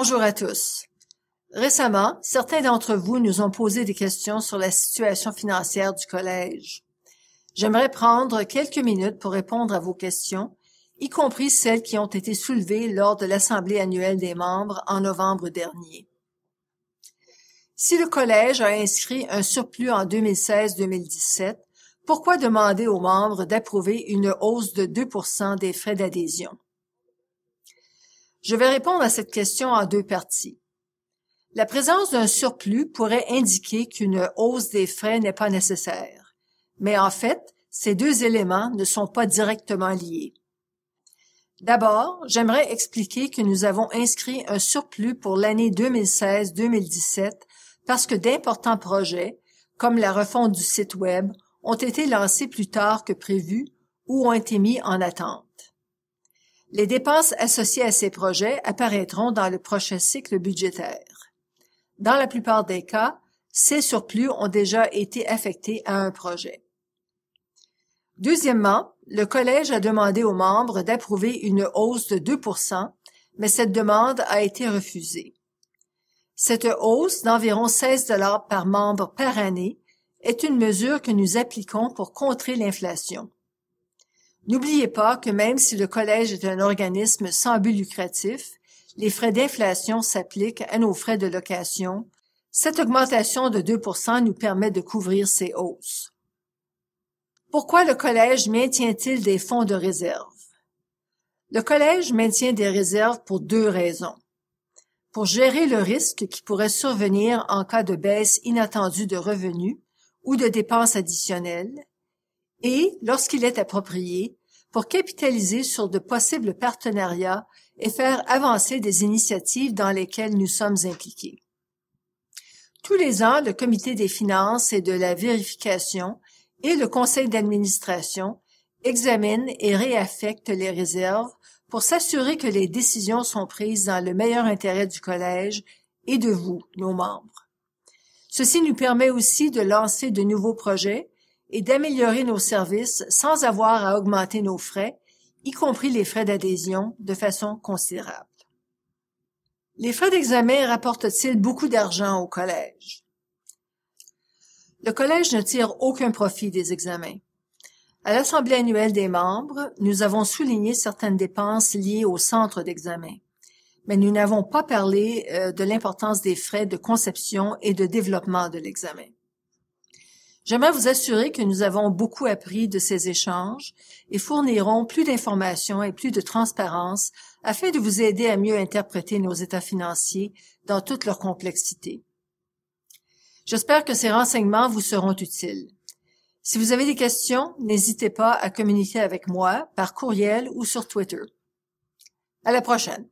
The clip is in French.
Bonjour à tous. Récemment, certains d'entre vous nous ont posé des questions sur la situation financière du collège. J'aimerais prendre quelques minutes pour répondre à vos questions, y compris celles qui ont été soulevées lors de l'Assemblée annuelle des membres en novembre dernier. Si le collège a inscrit un surplus en 2016-2017, pourquoi demander aux membres d'approuver une hausse de 2% des frais d'adhésion? Je vais répondre à cette question en deux parties. La présence d'un surplus pourrait indiquer qu'une hausse des frais n'est pas nécessaire, mais en fait, ces deux éléments ne sont pas directement liés. D'abord, j'aimerais expliquer que nous avons inscrit un surplus pour l'année 2016-2017 parce que d'importants projets, comme la refonte du site Web, ont été lancés plus tard que prévu ou ont été mis en attente. Les dépenses associées à ces projets apparaîtront dans le prochain cycle budgétaire. Dans la plupart des cas, ces surplus ont déjà été affectés à un projet. Deuxièmement, le collège a demandé aux membres d'approuver une hausse de 2%, mais cette demande a été refusée. Cette hausse d'environ 16 $ par membre par année est une mesure que nous appliquons pour contrer l'inflation. N'oubliez pas que même si le collège est un organisme sans but lucratif, les frais d'inflation s'appliquent à nos frais de location. Cette augmentation de 2% nous permet de couvrir ces hausses. Pourquoi le collège maintient-il des fonds de réserve? Le collège maintient des réserves pour deux raisons. Pour gérer le risque qui pourrait survenir en cas de baisse inattendue de revenus ou de dépenses additionnelles, et, lorsqu'il est approprié, pour capitaliser sur de possibles partenariats et faire avancer des initiatives dans lesquelles nous sommes impliqués. Tous les ans, le Comité des finances et de la vérification et le Conseil d'administration examinent et réaffectent les réserves pour s'assurer que les décisions sont prises dans le meilleur intérêt du collège et de vous, nos membres. Ceci nous permet aussi de lancer de nouveaux projets et d'améliorer nos services sans avoir à augmenter nos frais, y compris les frais d'adhésion, de façon considérable. Les frais d'examen rapportent-ils beaucoup d'argent au collège? Le collège ne tire aucun profit des examens. À l'Assemblée annuelle des membres, nous avons souligné certaines dépenses liées au centre d'examen, mais nous n'avons pas parlé de l'importance des frais de conception et de développement de l'examen. J'aimerais vous assurer que nous avons beaucoup appris de ces échanges et fournirons plus d'informations et plus de transparence afin de vous aider à mieux interpréter nos états financiers dans toute leur complexité. J'espère que ces renseignements vous seront utiles. Si vous avez des questions, n'hésitez pas à communiquer avec moi par courriel ou sur Twitter. À la prochaine.